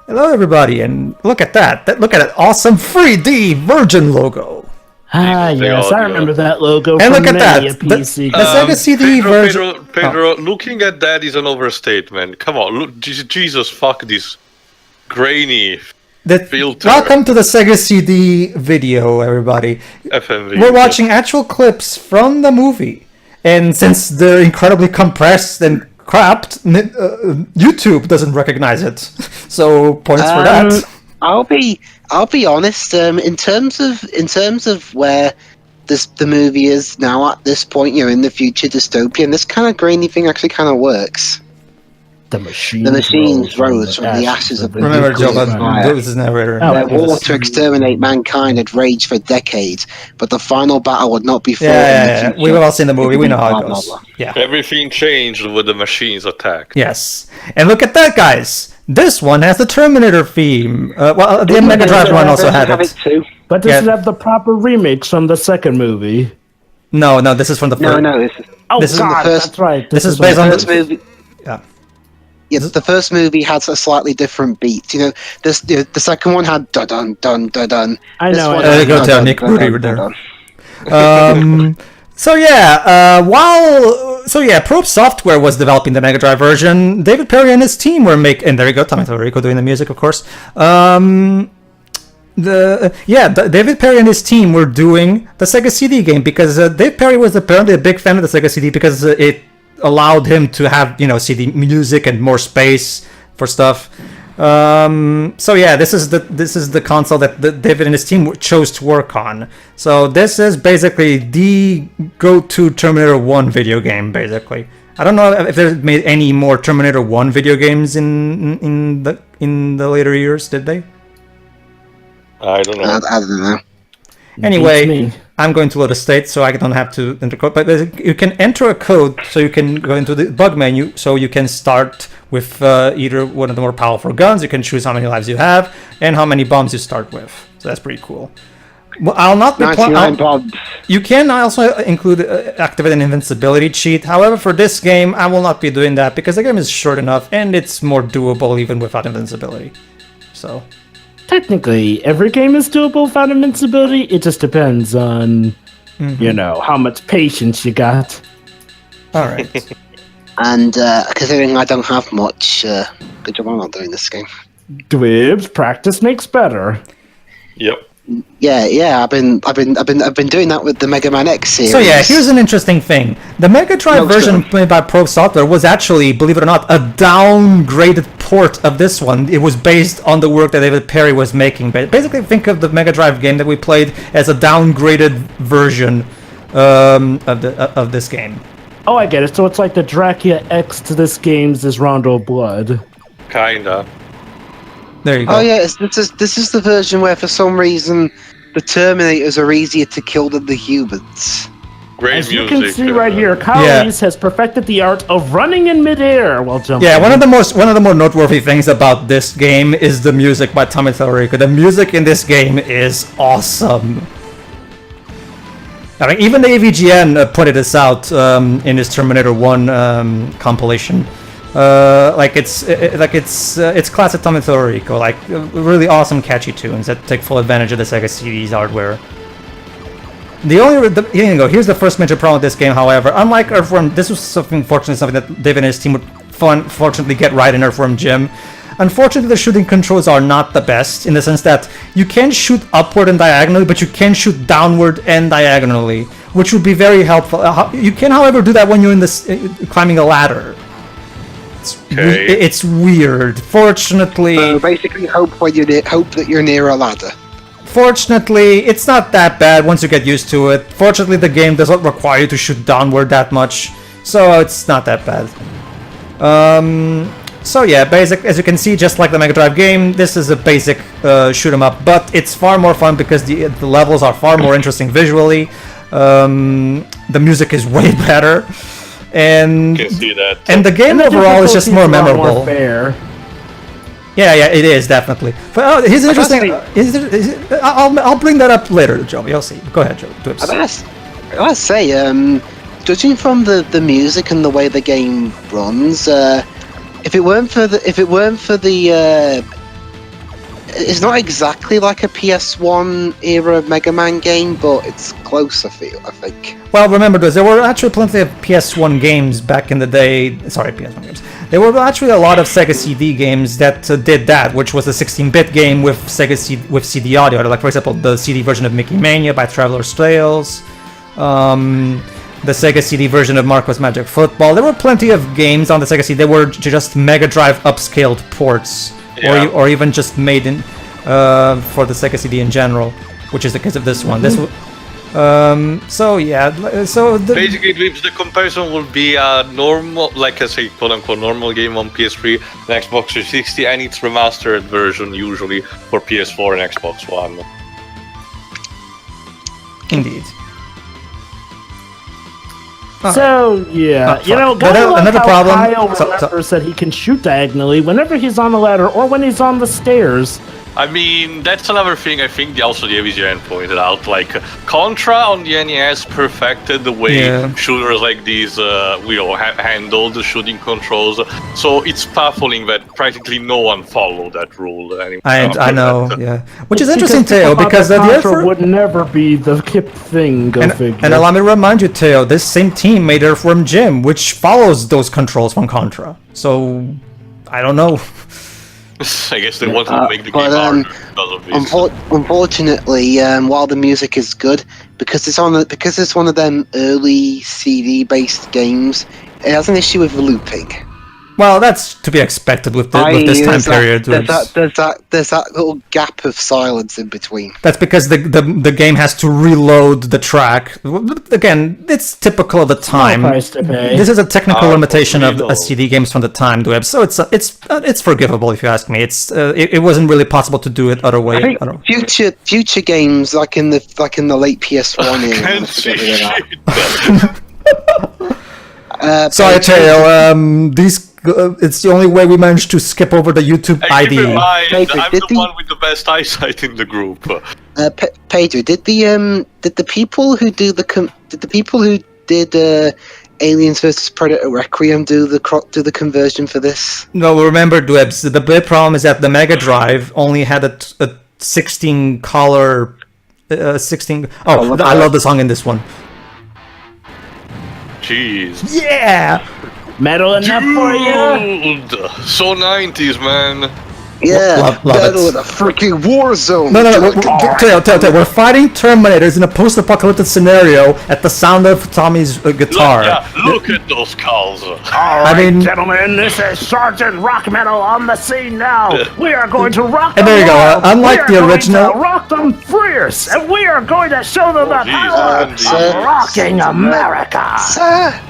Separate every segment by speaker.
Speaker 1: Hello, everybody, and look at that! Look at that awesome 3D Virgin logo.
Speaker 2: Ah, yes, I remember that logo.
Speaker 1: And
Speaker 2: from
Speaker 1: look at that!
Speaker 2: The
Speaker 1: SEGA CD version.
Speaker 3: Pedro, looking at that is an overstatement. Come on, look, Jesus, fuck this grainy filter.
Speaker 1: Welcome to the SEGA CD video, everybody.
Speaker 3: FMVs.
Speaker 1: We're watching actual clips from the movie, and since they're incredibly compressed and cropped, YouTube doesn't recognize it. So points for that.
Speaker 4: I'll be honest. In terms of where the movie is now at this point, in the future dystopian, this kind of grainy thing actually kind of works.
Speaker 2: The machines
Speaker 4: rose from the ashes of the
Speaker 1: Remember, Joe, this is narrator.
Speaker 4: Their war to exterminate mankind had raged for decades, but the final battle would not be fought in the future.
Speaker 1: We've all seen the movie. We know how it goes. Yeah.
Speaker 3: Everything changed with the machines attack.
Speaker 1: Yes. And look at that, guys. This one has the Terminator theme. Well, the Mega Drive one also had it.
Speaker 4: Too.
Speaker 2: But does it have the proper remix from the second movie?
Speaker 1: No, this is from the first.
Speaker 4: No,
Speaker 1: this is
Speaker 2: God, that's right.
Speaker 1: This is based on
Speaker 4: the movie.
Speaker 1: Yeah.
Speaker 4: Yeah, the first movie has a slightly different beat. The second one had dun dun dun dun dun.
Speaker 2: I know.
Speaker 1: There you go, tell Nick Rudy there. Probe Software was developing the Mega Drive version. David Perry and his team were and there you go, Tommy Tallarico doing the music, of course. David Perry and his team were doing the Sega CD game because Dave Perry was apparently a big fan of the Sega CD because it allowed him to have CD music and more space for stuff. This is the console that David and his team chose to work on. So this is basically the go-to Terminator 1 video game. Basically, I don't know if they've made any more Terminator 1 video games in the later years. Did they?
Speaker 3: I don't know.
Speaker 4: I don't know.
Speaker 1: Anyway, I'm going to load a state so I don't have to enter code. But you can enter a code so you can go into the bug menu. So you can start with either one of the more powerful guns. You can choose how many lives you have and how many bombs you start with. So that's pretty cool. Well, I'll not be
Speaker 4: 99 bombs.
Speaker 1: You can also include activate an invincibility cheat. However, for this game, I will not be doing that because the game is short enough and it's more doable even without invincibility. So.
Speaker 2: Technically, every game is doable without invincibility. It just depends on, how much patience you got.
Speaker 1: All right.
Speaker 4: And considering I don't have much, good job I'm not doing this game.
Speaker 2: Dwibs, practice makes better.
Speaker 3: Yep.
Speaker 4: Yeah. I've been doing that with the Mega Man X series.
Speaker 1: So yeah, here's an interesting thing. The Mega Drive version made by Probe Software was actually, believe it or not, a downgraded port of this one. It was based on the work that David Perry was making. But basically, think of the Mega Drive game that we played as a downgraded version of this game.
Speaker 2: Oh, I get it. So it's like the Dracula X to this game's is Rondo Blood.
Speaker 3: Kinda.
Speaker 1: There you go.
Speaker 4: Oh yeah, this is the version where for some reason the Terminators are easier to kill than the humans.
Speaker 3: Great
Speaker 2: As
Speaker 3: music.
Speaker 2: you can see right here, Kyle Reese has perfected the art of running in midair while jumping.
Speaker 1: Yeah, one of the more noteworthy things about this game is the music by Tommy Tallarico. The music in this game is awesome. I mean, even the AVGN pointed this out in his Terminator 1 compilation. It's classic Tommy Tallarico, like really awesome, catchy tunes that take full advantage of the Sega CD's hardware. Here's the first major problem with this game, however. Unlike Earthworm, this was something that David and his team would fortunately get right in Earthworm Jim. Unfortunately, the shooting controls are not the best, in the sense that you can shoot upward and diagonally, but you can shoot downward and diagonally, which would be very helpful. You can, however, do that when you're climbing a ladder. It's weird. Fortunately,
Speaker 4: so basically, hope that you're near a ladder.
Speaker 1: Fortunately, it's not that bad once you get used to it. Fortunately, the game doesn't require you to shoot downward that much, so it's not that bad. So yeah, basic. As you can see, just like the Mega Drive game, this is a basic shoot 'em up, but it's far more fun because the levels are far more interesting visually. The music is way better. And
Speaker 3: can see that.
Speaker 1: And the game overall is just more memorable.
Speaker 2: More fair.
Speaker 1: Yeah, it is definitely. But here's interesting. I'll bring that up later, Joe. You'll see. Go ahead, Joe.
Speaker 4: I must say, judging from the music and the way the game runs, if it weren't for the it's not exactly like a PS1 era Mega Man game, but it's close. I think.
Speaker 1: Well, remember this, there were actually plenty of PS1 games back in the day. Sorry, PS1 games. There were actually a lot of Sega CD games that did that, which was a 16-bit game with with CD audio. Like, for example, the CD version of Mickey Mania by Traveler's Tales, the Sega CD version of Marco's Magic Football. There were plenty of games on the Sega CD that were just Mega Drive upscaled ports, or even just made in for the Sega CD in general, which is the case of this one.
Speaker 3: Basically, the comparison would be a normal, like I say, quote-unquote normal game on PS3 and Xbox 360, and its remastered version usually for PS4 and Xbox One.
Speaker 1: Indeed.
Speaker 2: So
Speaker 1: another problem.
Speaker 2: Kyle remembers that he can shoot diagonally whenever he's on the ladder or when he's on the stairs.
Speaker 3: I mean, that's another thing I think the AVGN pointed out. Like, Contra on the NES perfected the way shooters like these, handle the shooting controls. So it's baffling that practically no one followed that rule anymore.
Speaker 1: I know, Which is interesting, Teo, because the
Speaker 2: Contra would never be the hip thing. Figure.
Speaker 1: And allow me to remind you, Teo, this same team made Earthworm Jim, which follows those controls from Contra. So, I don't know.
Speaker 3: I guess they wanted to make the game harder because of this.
Speaker 4: Unfortunately, while the music is good, because it's one of them early CD-based games, it has an issue with looping.
Speaker 1: Well, that's to be expected with this time period.
Speaker 4: There's that little gap of silence in between.
Speaker 1: That's because the game has to reload the track. Again, it's typical of the time. This is a technical limitation of CD games from the time, Dweb. So it's forgivable if you ask me. It wasn't really possible to do it other way.
Speaker 4: I think future games like in the late PS1 era.
Speaker 1: Sorry, Teo. It's the only way we managed to skip over the YouTube ID.
Speaker 3: Keep in mind, I'm the one with the best eyesight in the group.
Speaker 4: Pedro, did the people who did Aliens vs Predator Requiem do the conversion for this?
Speaker 1: No, remember, Dwebs, the big problem is that the Mega Drive only had a 16 color. 16. Oh, I love the song in this one.
Speaker 3: Jeez.
Speaker 1: Yeah.
Speaker 2: Metal enough for you?
Speaker 3: So 90s, man.
Speaker 4: Yeah,
Speaker 1: love
Speaker 4: battle
Speaker 1: it.
Speaker 4: in a freaking war zone.
Speaker 1: No. Tell. We're fighting Terminators in a post-apocalyptic scenario at the sound of Tommy's guitar.
Speaker 3: Look at those calls.
Speaker 2: All right, gentlemen, this is Sergeant Rock Metal on the scene now. We are going to rock them.
Speaker 1: And there you go. Unlike the original,
Speaker 2: rock them fierce, and we are going to show them the power of rocking America.
Speaker 4: Sir.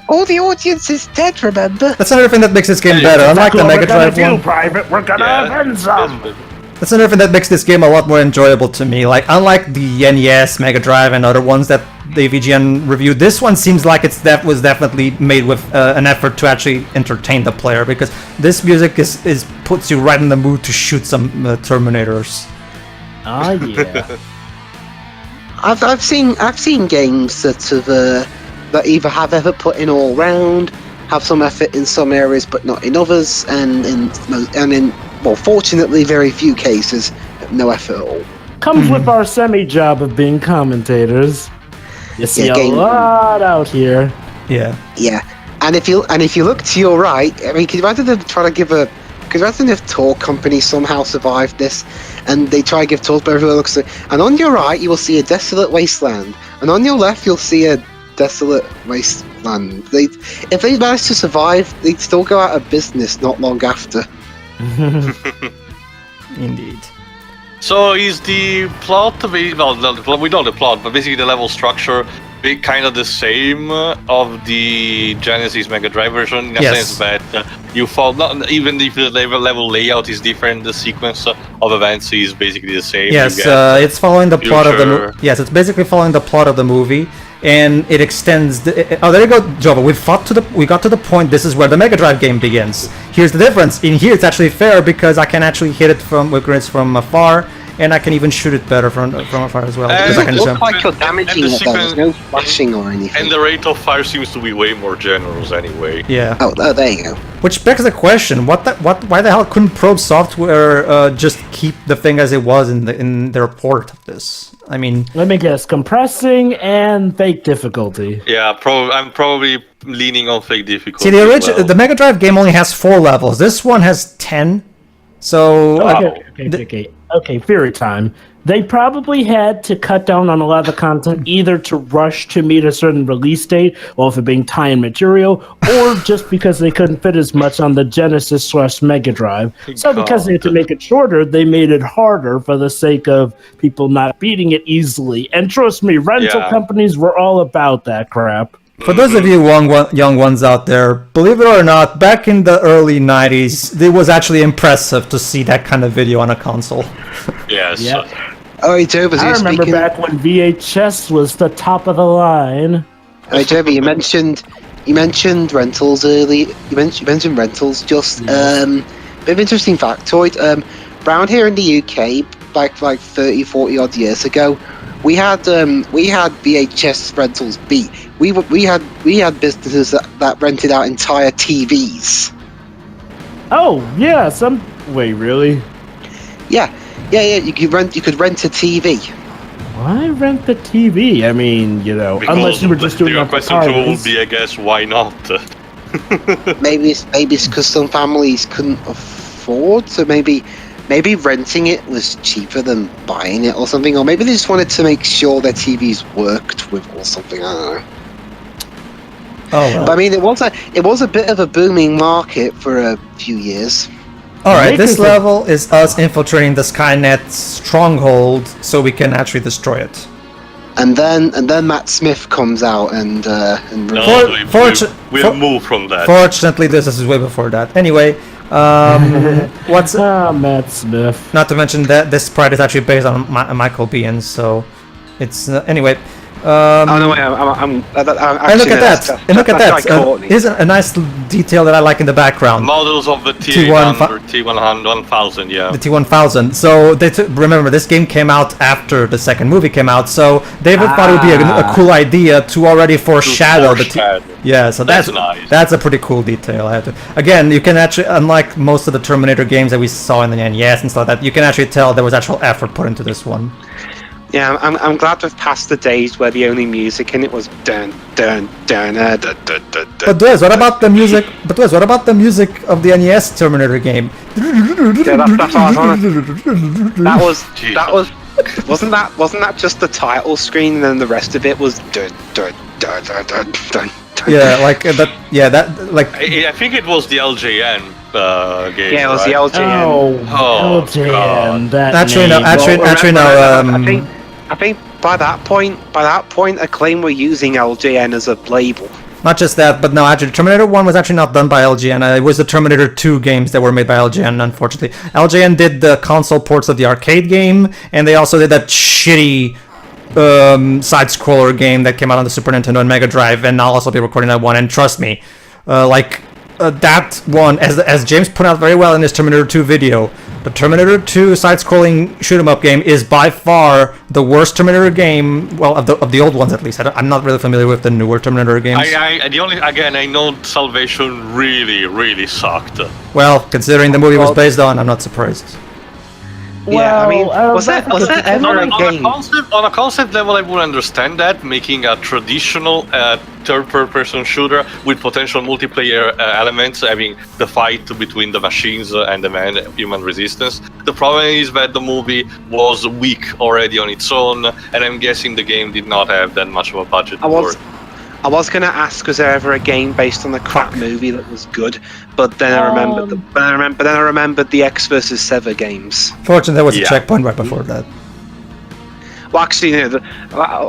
Speaker 4: All the audience is dead, remember?
Speaker 1: That's another thing that makes this game better. Unlike the Mega Drive one.
Speaker 2: Private, we're gonna avenge them.
Speaker 1: That's another thing that makes this game a lot more enjoyable to me. Like, unlike the NES, Mega Drive, and other ones that the VGN reviewed, this one seems like was definitely made with an effort to actually entertain the player, because this music puts you right in the mood to shoot some Terminators.
Speaker 2: Ah, yeah.
Speaker 4: I've seen games that either have effort put in all round, have some effort in some areas but not in others, and in fortunately very few cases, no effort at all.
Speaker 2: Comes with our semi-job of being commentators. You see a lot out here.
Speaker 1: Yeah.
Speaker 4: Yeah, and if you look to your right, I mean, could you imagine them trying to give because imagine if tour companies somehow survived this, and they try to give tours, but everyone looks. And on your right, you will see a desolate wasteland, and on your left, you'll see a desolate wasteland. If they managed to survive, they'd still go out of business not long after.
Speaker 1: Indeed.
Speaker 3: So is the plot, we know the plot, but basically the level structure kind of the same of the Genesis Mega Drive version, in a sense that you fall, not even if the level layout is different, the sequence of events is basically the same.
Speaker 1: Yes, it's following the plot of the Yes, it's basically following the plot of the movie, and it extends. There you go, Jova. We got to the point. This is where the Mega Drive game begins. Here's the difference. In here, it's actually fair because I can actually hit it with grenades from afar, and I can even shoot it better from afar as well.
Speaker 3: And
Speaker 1: because I
Speaker 4: It
Speaker 1: can
Speaker 4: doesn't
Speaker 1: jump.
Speaker 4: look like you're damaging
Speaker 3: and the
Speaker 4: it though. There's no
Speaker 3: sequence-
Speaker 4: flashing or anything.
Speaker 3: And the rate of fire seems to be way more generous anyway.
Speaker 1: Yeah.
Speaker 4: Oh, there you go.
Speaker 1: Which begs the question: why the hell couldn't Probe Software just keep the thing as it was in their port of this? I mean,
Speaker 2: Let me guess, compressing and fake difficulty.
Speaker 3: Yeah, I'm probably leaning on fake difficulty.
Speaker 1: see, the
Speaker 3: as
Speaker 1: original,
Speaker 3: well.
Speaker 1: the Mega Drive game only has 4 levels. This one has 10. So
Speaker 2: Okay, Fury time. They probably had to cut down on a lot of the content, either to rush to meet a certain release date, or if it being tie-in material, or just because they couldn't fit as much on the Genesis/Mega Drive. So because they had to make it shorter, they made it harder for the sake of people not beating it easily. And trust me, rental
Speaker 3: Yeah.
Speaker 2: companies were all about that crap.
Speaker 1: for those of you young ones out there, believe it or not, back in the early 90s, it was actually impressive to see that kind of video on a console.
Speaker 3: Yes.
Speaker 2: Yep.
Speaker 4: Oh, hey, Joe, was
Speaker 2: I
Speaker 4: you
Speaker 2: remember
Speaker 4: speaking?
Speaker 2: back when VHS was the top of the line.
Speaker 4: Hey, Joe, you mentioned rentals early. You mentioned rentals. Just bit of interesting factoid. Around here in the UK, like 30, 40 odd years ago, we had VHS rentals beat. We had businesses that rented out entire TVs.
Speaker 2: Oh, yeah, wait, really?
Speaker 4: Yeah. You could rent a TV.
Speaker 2: Why rent the TV? I mean, unless you were just doing
Speaker 3: the
Speaker 2: that for
Speaker 3: question would
Speaker 2: parties.
Speaker 3: be, I guess, why not?
Speaker 4: Maybe it's because some families couldn't afford, so maybe renting it was cheaper than buying it or something, or maybe they just wanted to make sure their TVs worked with or something. I don't know.
Speaker 1: Oh well.
Speaker 4: But I mean, it was a bit of a booming market for a few years.
Speaker 1: Alright, this
Speaker 2: Makers
Speaker 1: level is us infiltrating the Skynet stronghold so we can actually destroy it.
Speaker 4: And then Matt Smith comes out and
Speaker 3: No, we'll move from that.
Speaker 1: Fortunately, this is way before that. Anyway, what's
Speaker 2: Matt Smith.
Speaker 1: not to mention that this sprite is actually based on Michael Biehn, so it's anyway.
Speaker 4: oh no, wait, I'm
Speaker 1: And look at that! And look at that! Here's a nice detail that I like in the background.
Speaker 3: Models of the
Speaker 1: T1
Speaker 3: T1000, yeah.
Speaker 1: The T1000. So remember, this game came out after the second movie came out, so David thought it would be a cool idea to already foreshadow the Yeah, so that's
Speaker 3: nice.
Speaker 1: That's a pretty cool detail. Again, you can actually, unlike most of the Terminator games that we saw in the NES and stuff like that, you can actually tell there was actual effort put into this one.
Speaker 5: Yeah, I'm glad we've passed the days where the only music in it was dun dun dun dun dun dun dun.
Speaker 1: But Wes, what about the music? But Wes, what about the music of the NES Terminator game?
Speaker 5: Yeah, that's what I was on. That wasn't that just the title screen and then the rest of it was dun dun dun dun dun dun.
Speaker 1: Yeah, like that. Yeah, that like.
Speaker 3: I think it was the LJN game.
Speaker 5: Yeah, it was
Speaker 3: right?
Speaker 5: the LJN.
Speaker 3: Oh,
Speaker 2: LJN,
Speaker 3: God.
Speaker 2: that
Speaker 1: Actually, no.
Speaker 2: name.
Speaker 1: Actually, no.
Speaker 5: I think by that point, Acclaim were using LJN as a label.
Speaker 1: Not just that, but no, actually, Terminator 1 was actually not done by LGN. It was the Terminator 2 games that were made by LGN, unfortunately. LGN did the console ports of the arcade game, and they also did that shitty side-scroller game that came out on the Super Nintendo and Mega Drive, and I'll also be recording that one, and trust me, that one, as James put out very well in his Terminator 2 video, the Terminator 2 side-scrolling shoot-'em-up game is by far the worst Terminator game, well, of the old ones at least. I'm not really familiar with the newer Terminator games.
Speaker 3: I know Salvation really sucked.
Speaker 1: Well, considering the movie was based on, I'm not surprised.
Speaker 5: Yeah, I mean, was that ever a
Speaker 3: On
Speaker 5: game?
Speaker 3: a concept level, I would understand that, making a traditional third-person shooter with potential multiplayer elements, having the fight between the machines and the human resistance. The problem is that the movie was weak already on its own, and I'm guessing the game did not have that much of a budget for it.
Speaker 5: I was gonna ask, was there ever a game based on the crap movie that was good? But then I remembered the X vs. Sega games.
Speaker 1: Fortunately, there was a checkpoint right before that.
Speaker 5: Well, actually, no.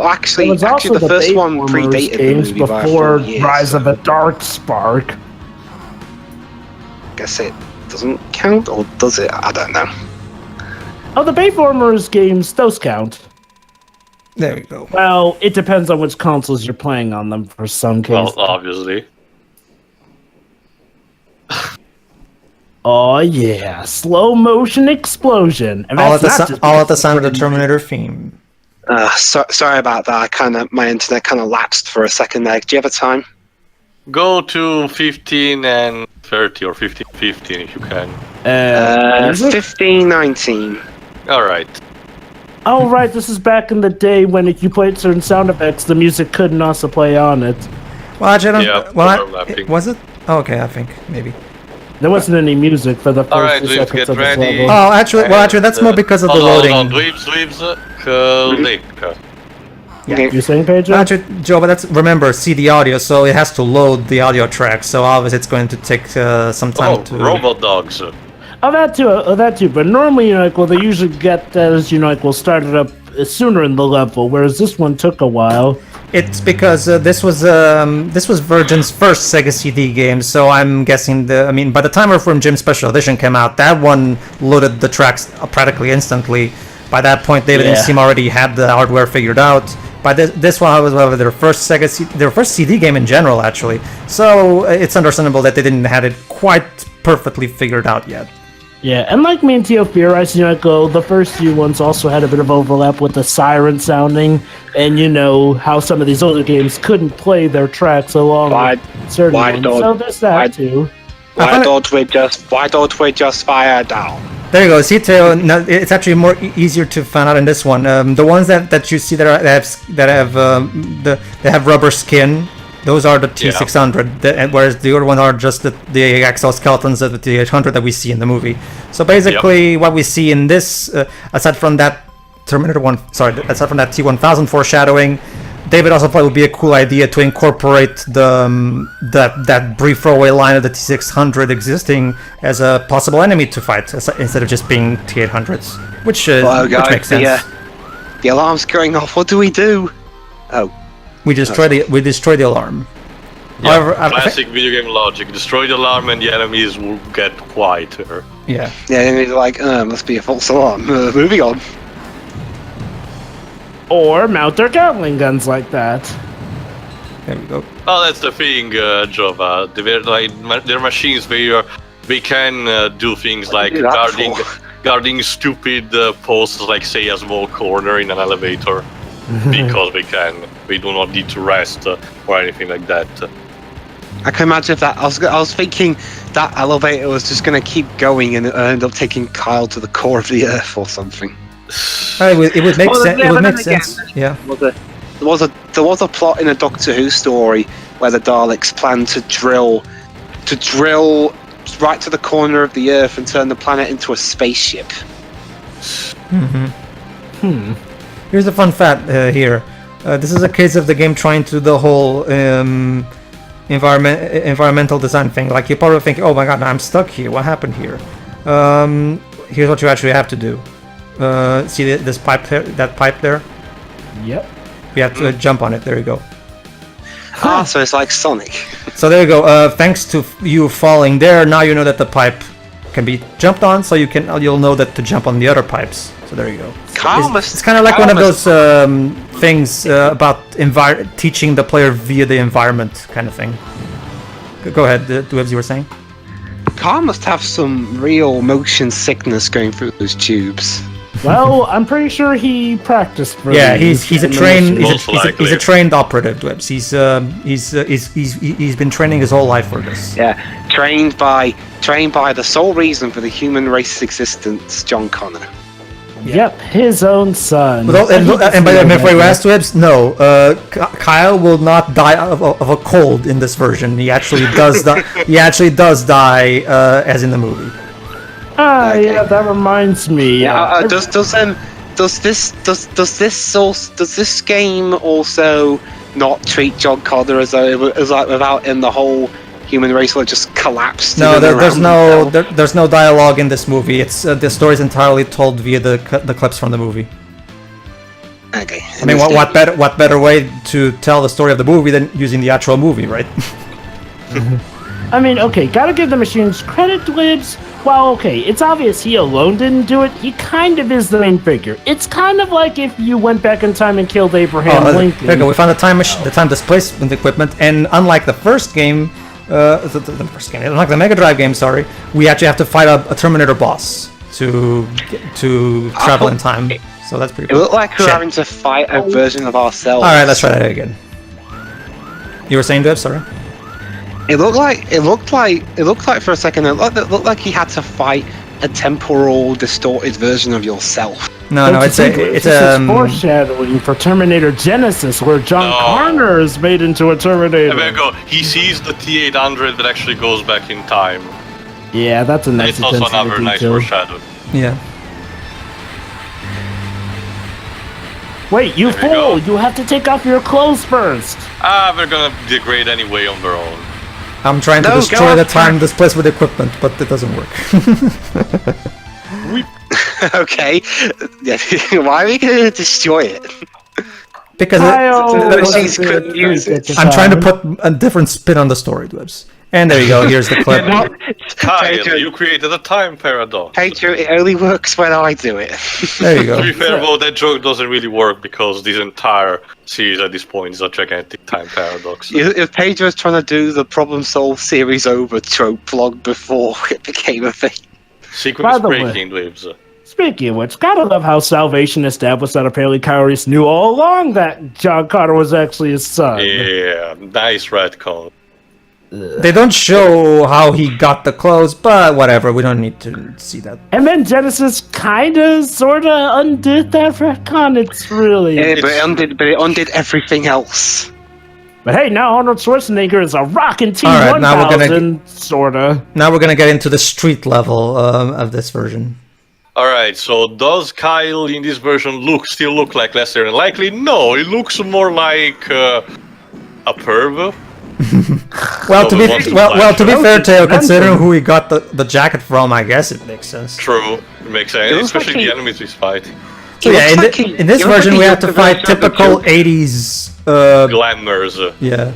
Speaker 5: Actually,
Speaker 2: was also
Speaker 5: the first one
Speaker 2: Bayformers
Speaker 5: predated the
Speaker 2: games
Speaker 5: movie by
Speaker 2: before
Speaker 5: 4 years.
Speaker 2: Rise of the Dark Spark.
Speaker 5: Guess it doesn't count, or does it? I don't know.
Speaker 2: Oh, the Bayformers games, those count.
Speaker 1: There we go.
Speaker 2: Well, it depends on which consoles you're playing on them for some cases.
Speaker 3: Well, obviously.
Speaker 2: Oh yeah, slow motion explosion. And
Speaker 1: All at
Speaker 2: that's not just
Speaker 1: the sound of the Terminator theme.
Speaker 5: Sorry about that. My internet kind of lapsed for a second there. Do you have a time?
Speaker 3: Go to 15 and 30 or 15, 15 if you can.
Speaker 5: 15:19.
Speaker 3: All right.
Speaker 2: Oh right, this is back in the day when if you played certain sound effects, the music couldn't also play on it.
Speaker 1: Well, actually,
Speaker 3: Yeah, overlapping.
Speaker 1: was it? Oh, okay, I think maybe.
Speaker 2: There wasn't any music for the first
Speaker 3: Alright,
Speaker 2: 2
Speaker 3: let's
Speaker 2: seconds
Speaker 3: get
Speaker 2: of this
Speaker 3: ready.
Speaker 2: level.
Speaker 1: Oh, actually, that's more because of the loading.
Speaker 3: Hold on, Dweebs, click.
Speaker 1: Yeah.
Speaker 2: You saying, Pedro?
Speaker 1: Actually, Joe, but remember CD audio, so it has to load the audio track. So obviously, it's going to take some time to.
Speaker 3: Robot dogs.
Speaker 2: Oh, that too. But normally, they usually get that we'll start it up sooner in the level, whereas this one took a while.
Speaker 1: It's because this was Virgin's first Sega CD game, so I'm guessing by the time Earthworm Jim Special Edition came out, that one loaded the tracks practically instantly. By that point, David and Steam already had the hardware figured out. By this one was their first their first CD game in general, actually. So it's understandable that they didn't have it quite perfectly figured out yet.
Speaker 2: Yeah, and like me and Tio theorized, the first few ones also had a bit of overlap with the siren sounding, and how some of these older games couldn't play their tracks along with certain ones. So there's that too.
Speaker 5: Why don't we just fire down?
Speaker 1: There you go. See, Teo, no, it's actually more easier to find out in this one. The ones that you see that have rubber skin, those are the T600, whereas the other one are just the exoskeletons of the T800 that we see in the movie. So basically, what we see in this, aside from that T1000 foreshadowing, David also thought it would be a cool idea to incorporate that brief throwaway line of the T600 existing as a possible enemy to fight instead of just being T800s, which makes sense.
Speaker 5: The alarm's going off. What do we do? Oh.
Speaker 1: We destroy the alarm.
Speaker 3: Yeah,
Speaker 1: However,
Speaker 3: classic video game logic. Destroy the alarm and the enemies will get quieter.
Speaker 1: Yeah.
Speaker 5: Yeah, and he's like, must be a false alarm. Moving on.
Speaker 2: Or mount their Gatling guns like that.
Speaker 1: There we go.
Speaker 3: Oh, that's the thing, Jova. They're machines where they can do things like guarding stupid posts, like say a small corner in an elevator, because they can. They do not need to rest or anything like that.
Speaker 5: I can imagine if that. I was thinking that elevator was just going to keep going and end up taking Kyle to the core of the Earth or something.
Speaker 1: It would make sense. It would make sense. Yeah.
Speaker 5: There was a plot in a Doctor Who story where the Daleks planned to drill right to the corner of the Earth and turn the planet into a spaceship.
Speaker 1: Here's a fun fact here. This is a case of the game trying to do the whole environmental design thing. Like you probably think, oh my god, I'm stuck here. What happened here? Here's what you actually have to do. See this pipe there? That pipe there?
Speaker 2: Yep.
Speaker 1: You have to jump on it. There you go.
Speaker 5: So it's like Sonic.
Speaker 1: So there you go. Thanks to you falling there, now you know that the pipe can be jumped on. So you'll know that to jump on the other pipes. So there you go. It's kind of like one of those things about teaching the player via the environment kind of thing. Go ahead, Dwebs, you were saying?
Speaker 5: Carl must have some real motion sickness going through those tubes.
Speaker 2: Well, I'm pretty sure he practiced for.
Speaker 1: Yeah, he's a trained he's a trained operative, Dwebs. He's been training his whole life for this.
Speaker 5: Yeah, trained by the sole reason for the human race's existence, John Connor.
Speaker 2: Yep, his own son.
Speaker 1: And by the way, before you asked Dwebs, no, Kyle will not die of a cold in this version. He actually does die. He actually does die, as in the movie.
Speaker 5: Okay.
Speaker 2: Yeah, that reminds me.
Speaker 5: Does this game also not treat John Connor as though it was like without him the whole human race will just collapse?
Speaker 1: No, there's no dialogue in this movie. It's the story's entirely told via the clips from the movie.
Speaker 5: Okay.
Speaker 1: I mean, what better way to tell the story of the movie than using the actual movie, right?
Speaker 2: I mean, okay, gotta give the machines credit, Dwebs. While, okay, it's obvious he alone didn't do it, he kind of is the main figure. It's kind of like if you went back in time and killed Abraham Lincoln.
Speaker 1: There you go, we found the time displacement equipment, and unlike the first game, the first game, like the Mega Drive game, sorry, we actually have to fight a Terminator boss to travel in time. So that's pretty
Speaker 5: It
Speaker 1: cool.
Speaker 5: looked like we were having to fight a version of ourselves.
Speaker 1: Alright, let's try that again. You were saying, Deb, sorry?
Speaker 5: It looked like for a second. It looked like he had to fight a temporal, distorted version of yourself.
Speaker 1: No, it's
Speaker 2: foreshadowing for Terminator Genesis, where John Connor is made into a Terminator.
Speaker 3: And there you go. He sees the T-800 that actually goes back in time.
Speaker 2: Yeah, that's a nice.
Speaker 3: It's also another nice foreshadow.
Speaker 1: Yeah.
Speaker 2: Wait, you fool! You have to take off your clothes first.
Speaker 3: They're gonna degrade anyway on their own.
Speaker 1: I'm trying to destroy the time displaced with equipment, but it doesn't work.
Speaker 5: Okay. Why are we going to destroy it?
Speaker 1: Because
Speaker 5: the machines couldn't use it.
Speaker 1: I'm trying to put a different spin on the story, Dwebs. And there you go, here's the clip.
Speaker 3: Kyle, you created a time paradox.
Speaker 5: Pedro, it only works when I do it.
Speaker 1: There you go.
Speaker 3: To be fair, well, that joke doesn't really work because this entire series at this point is a gigantic time paradox.
Speaker 5: If Pedro was trying to do the problem solve series over trope vlog before it became a thing.
Speaker 3: Sequence breaking, Dwebs.
Speaker 2: Speaking of which, gotta love how Salvation established that apparently Kyrus knew all along that John Connor was actually his son.
Speaker 3: Yeah, nice retcon.
Speaker 1: They don't show how he got the clothes, but whatever, we don't need to see that.
Speaker 2: And then Genesis kinda, sorta undid that retcon. It's really...
Speaker 5: Yeah, but it undid everything else.
Speaker 2: But hey, now Arnold Schwarzenegger is a rockin' T-1000,
Speaker 1: Alright, now
Speaker 2: sorta.
Speaker 1: Now we're gonna get into the street level of this version.
Speaker 3: Alright, so does Kyle in this version still look like Lester than likely? No, he looks more like a perv.
Speaker 1: Well, to be fair, Teo, considering who he got the jacket from, I guess it makes sense.
Speaker 3: True, it makes sense, especially the enemies we fight.
Speaker 1: So yeah, in this version we have to fight typical 80s...
Speaker 3: glamours.
Speaker 1: Yeah.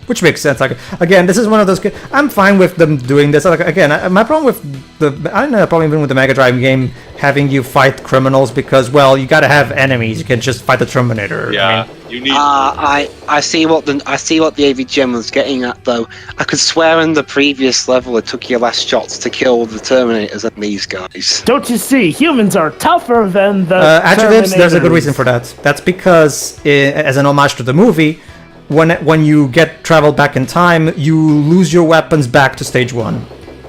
Speaker 1: Which makes sense. Like, again, this is one of those... I'm fine with them doing this. Like, again, my problem with the... I don't know, probably even with the Mega Drive game, having you fight criminals because, well, you gotta have enemies. You can just fight the Terminator.
Speaker 3: Yeah, you need...
Speaker 5: I see what the AV Gem was getting at, though. I could swear in the previous level it took your last shots to kill the Terminators and these guys.
Speaker 2: Don't you see? Humans are tougher than the
Speaker 1: Actually, there's a good reason for that. That's because, as an homage to the movie, when you get traveled back in time, you lose your weapons back to stage 1.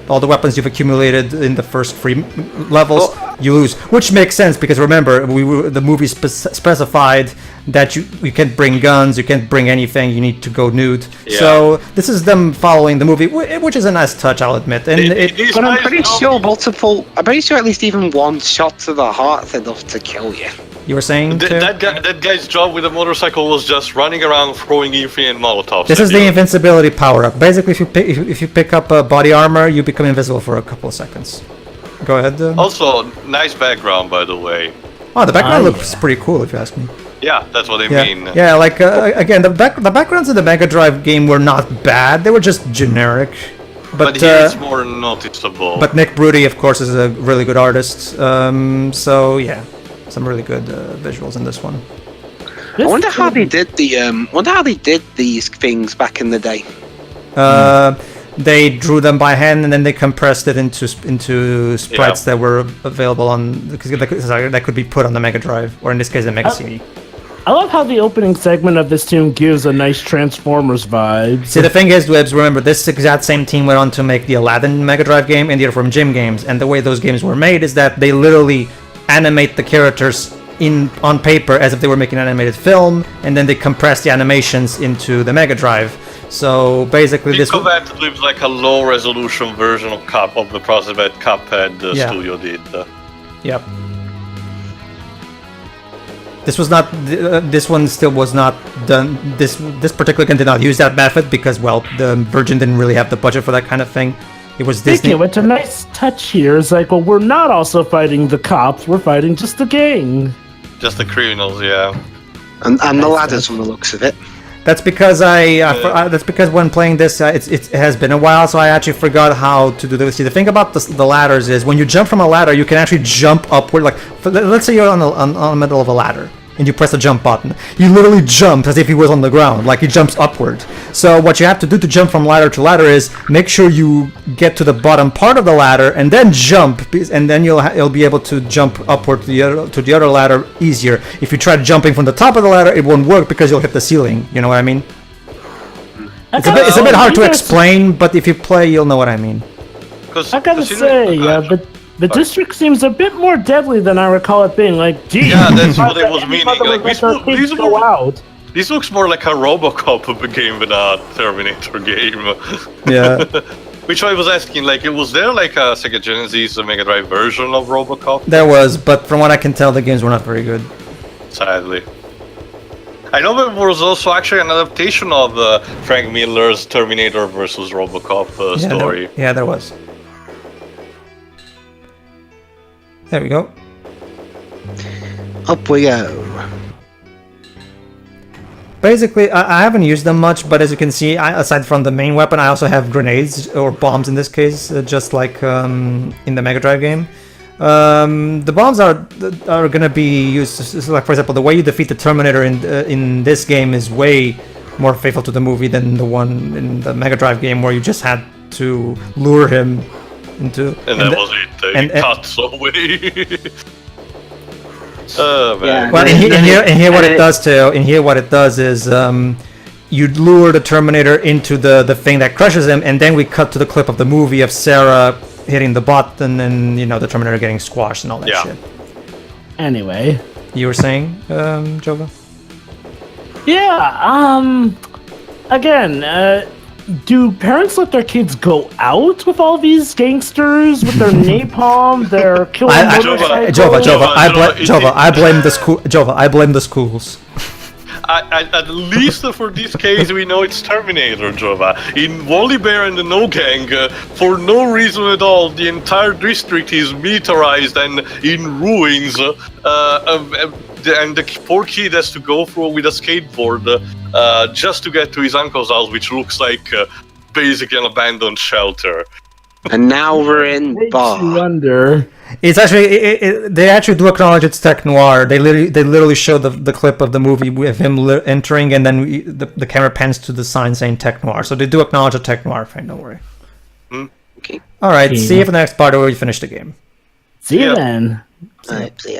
Speaker 1: All the weapons you've accumulated in the first 3 levels, you lose. Which makes sense because remember, the movie specified that you can't bring guns, you can't bring anything, you need to go nude. Yeah. So this is them following the movie, which is a nice touch, I'll admit. And
Speaker 5: but I'm pretty sure I'm pretty sure at least even one shot to the heart's enough to kill you.
Speaker 1: You were saying
Speaker 3: that guy's job with the motorcycle was just running around throwing infinite Molotovs.
Speaker 1: This is the invincibility power-up. Basically, if you pick up body armor, you become invisible for a couple of seconds. Go ahead.
Speaker 3: Also, nice background, by the way.
Speaker 1: Oh, the background looks pretty cool, if you ask me.
Speaker 3: Yeah, that's what I mean.
Speaker 1: Yeah, like again, the backgrounds in the Mega Drive game were not bad. They were just generic. But
Speaker 3: here it's more noticeable.
Speaker 1: But Nick Broody, of course, is a really good artist. So yeah. Some really good visuals in this one.
Speaker 5: I wonder how they did these things back in the day.
Speaker 1: They drew them by hand and then they compressed it into sprites that were available on that could be put on the Mega Drive, or in this case, the Mega CD.
Speaker 2: I love how the opening segment of this tune gives a nice Transformers vibe.
Speaker 1: See, the thing is, Dwebs, remember, this exact same team went on to make the Aladdin Mega Drive game and the Earthworm Jim games, and the way those games were made is that they literally animate the characters on paper as if they were making an animated film, and then they compress the animations into the Mega Drive. So basically,
Speaker 3: this looks like a low-resolution version of the process that Cuphead studio did.
Speaker 1: Yep. This was not. This one still was not done. This particular game did not use that method because, well, the Virgin didn't really have the budget for that kind of thing. It was Disney.
Speaker 2: What's a nice touch here is like, well, we're not also fighting the cops. We're fighting just the gang.
Speaker 3: Just the criminals, yeah.
Speaker 5: And the ladders from the looks of it.
Speaker 1: That's because that's because when playing this, it has been a while, so I actually forgot how to do this. See, the thing about the ladders is when you jump from a ladder, you can actually jump upward. Like, let's say you're on the middle of a ladder, and and you press the jump button. He literally jumps as if he was on the ground, like he jumps upward. So what you have to do to jump from ladder to ladder is make sure you get to the bottom part of the ladder and then jump, and then you'll be able to jump upward to the other ladder easier. If you try jumping from the top of the ladder, it won't work because you'll hit the ceiling. You know what I mean? It's a bit hard to explain, but if you play, you'll know what I mean.
Speaker 2: I gotta say, but the district seems a bit more deadly than I recall it being. Like, geez,
Speaker 3: yeah, that's what it was meaning. Like, this looks more like a RoboCop game than a Terminator game.
Speaker 1: Yeah.
Speaker 3: Which I was asking, like, was there like a Sega Genesis Mega Drive version of RoboCop?
Speaker 1: There was, but from what I can tell, the games were not very good.
Speaker 3: Sadly. I know there was also actually an adaptation of Frank Miller's Terminator versus RoboCop story.
Speaker 1: There was. There we go.
Speaker 4: Up we go.
Speaker 1: Basically, I haven't used them much, but as you can see, aside from the main weapon, I also have grenades, or bombs in this case, just like in the Mega Drive game. The bombs are gonna be used, like for example, the way you defeat the Terminator in this game is way more faithful to the movie than the one in the Mega Drive game, where you just had to lure him into.
Speaker 3: And that was it. They cut away. Oh man.
Speaker 4: Yeah.
Speaker 1: Well, in here, what it does too. In here, what it does is you lure the Terminator into the thing that crushes him, and then we cut to the clip of the movie of Sarah hitting the button and the Terminator getting squashed and all that shit.
Speaker 2: Anyway,
Speaker 1: you were saying, Jova?
Speaker 2: Yeah. Again, do parents let their kids go out with all these gangsters with their napalm, their killing motorcycles?
Speaker 1: Jova, I blame the school. Jova, I blame the schools.
Speaker 3: At least for this case, we know it's Terminator, Jova. In Wally Bear and the No Gang, for no reason at all, the entire district is militarized and in ruins, and the poor kid has to go through with a skateboard just to get to his uncle's house, which looks like basically an abandoned shelter.
Speaker 4: And now we're in bar.
Speaker 2: Wonder.
Speaker 1: It's actually they actually do acknowledge it's tech noir. They literally show the clip of the movie with him entering, and then the camera pans to the sign saying tech noir. So they do acknowledge a tech noir thing. Don't worry.
Speaker 4: Okay.
Speaker 1: All right. See you for the next part where we finish the game.
Speaker 2: See you then.
Speaker 4: See ya.